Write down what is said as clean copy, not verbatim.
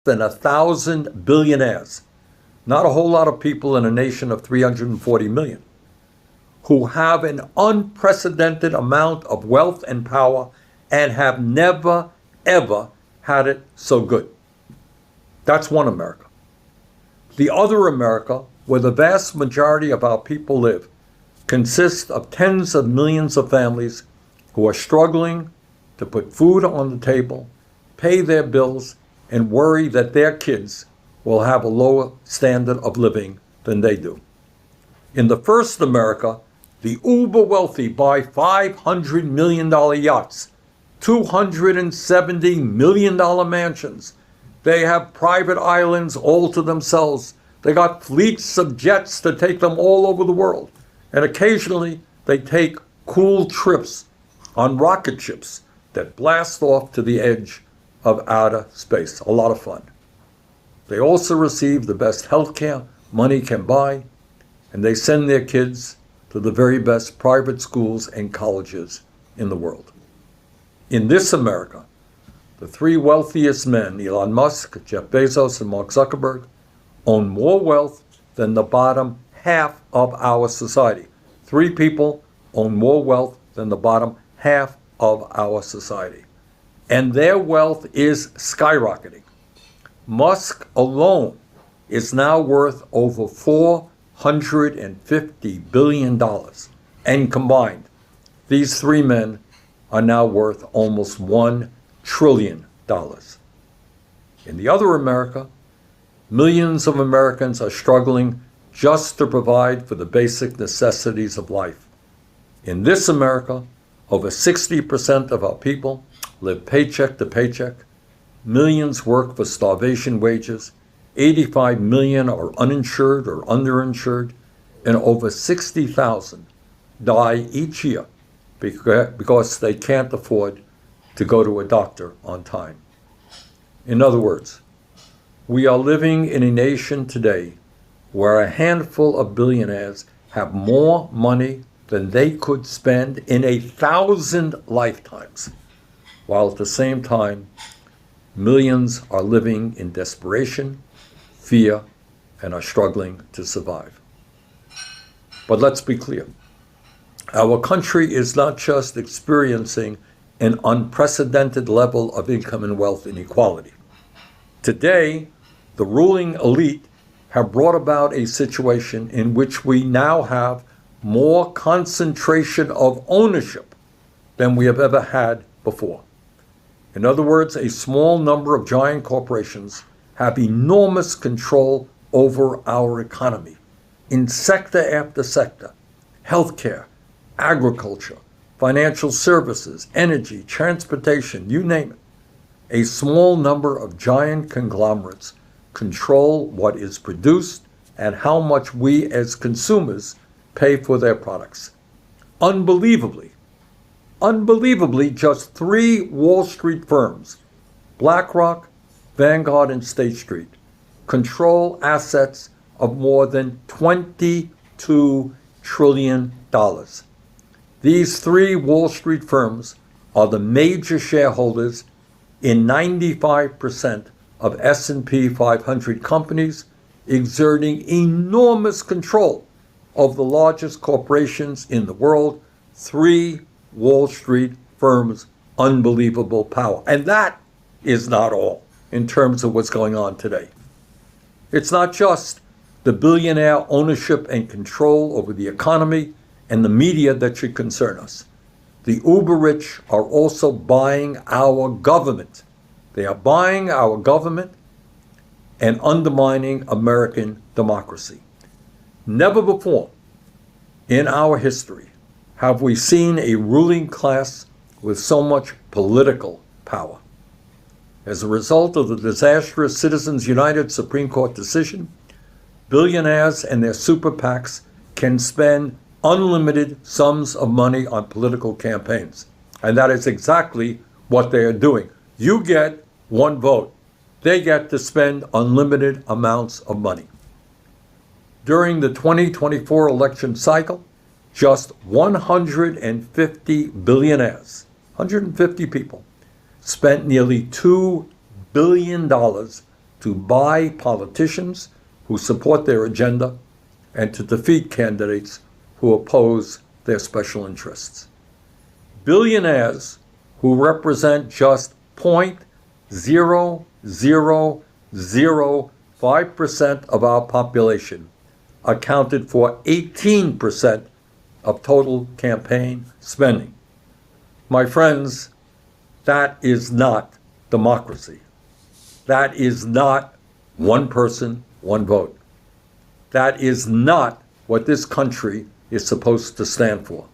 than 1,000 billionaires. Not a whole lot of people in a nation of 340 million who have an unprecedented amount of wealth and power and have never, ever had it so good. That's one America. The other America, where the vast majority of our people live, consists of tens of millions of families who are struggling to put food on the table, pay their bills, and worry that their kids will have a lower standard of living than they do. In the first America, the uber wealthy buy $500 million yachts, $270 million mansions. They have private islands all to themselves. They got fleets of jets to take them all over the world. And occasionally they take cool trips on rocket ships that blast off to the edge of outer space. A lot of fun. They also receive the best health care money can buy, and they send their kids to the very best private schools and colleges in the world. In this America, the three wealthiest men, Elon Musk, Jeff Bezos, and Mark Zuckerberg, own more wealth than the bottom half of our society. Three people own more wealth than the bottom half of our society. And their wealth is skyrocketing. Musk alone is now worth over $450 billion. And combined, these three men are now worth almost $1 trillion. In the other America, millions of Americans are struggling just to provide for the basic necessities of life. In this America, over 60% of our people live paycheck to paycheck. Millions work for starvation wages. 85 million are uninsured or underinsured. And over 60,000 die each year because they can't afford to go to a doctor on time. In other words, we are living in a nation today where a handful of billionaires have more money than they could spend in 1,000 lifetimes, while at the same time, millions are living in desperation, fear, and are struggling to survive. But let's be clear. Our country is not just experiencing an unprecedented level of income and wealth inequality. Today, the ruling elite have brought about a situation in which we now have more concentration of ownership than we have ever had before. In other words, a small number of giant corporations have enormous control over our economy in sector after sector: healthcare, agriculture, financial services, energy, transportation, you name it. A small number of giant conglomerates control what is produced and how much we as consumers pay for their products. Unbelievably, just three Wall Street firms, BlackRock, Vanguard, and State Street, control assets of more than $22 trillion. These three Wall Street firms are the major shareholders in 95% of S&P 500 companies, exerting enormous control of the largest corporations in the world. Three Wall Street firms, unbelievable power. And that is not all in terms of what's going on today. It's not just the billionaire ownership and control over the economy and the media that should concern us. The uber rich are also buying our government. They are buying our government and undermining American democracy. Never before in our history have we seen a ruling class with so much political power. As a result of the disastrous Citizens United Supreme Court decision, billionaires and their super PACs can spend unlimited sums of money on political campaigns. And that is exactly what they are doing. You get one vote. They get to spend unlimited amounts of money. During the 2024 election cycle, just 150 billionaires, 150 people, spent nearly $2 billion to buy politicians who support their agenda and to defeat candidates who oppose their special interests. Billionaires who represent just 0.0005% of our population accounted for 18% of total campaign spending. My friends, that is not democracy. That is not one person, one vote. That is not what this country is supposed to stand for.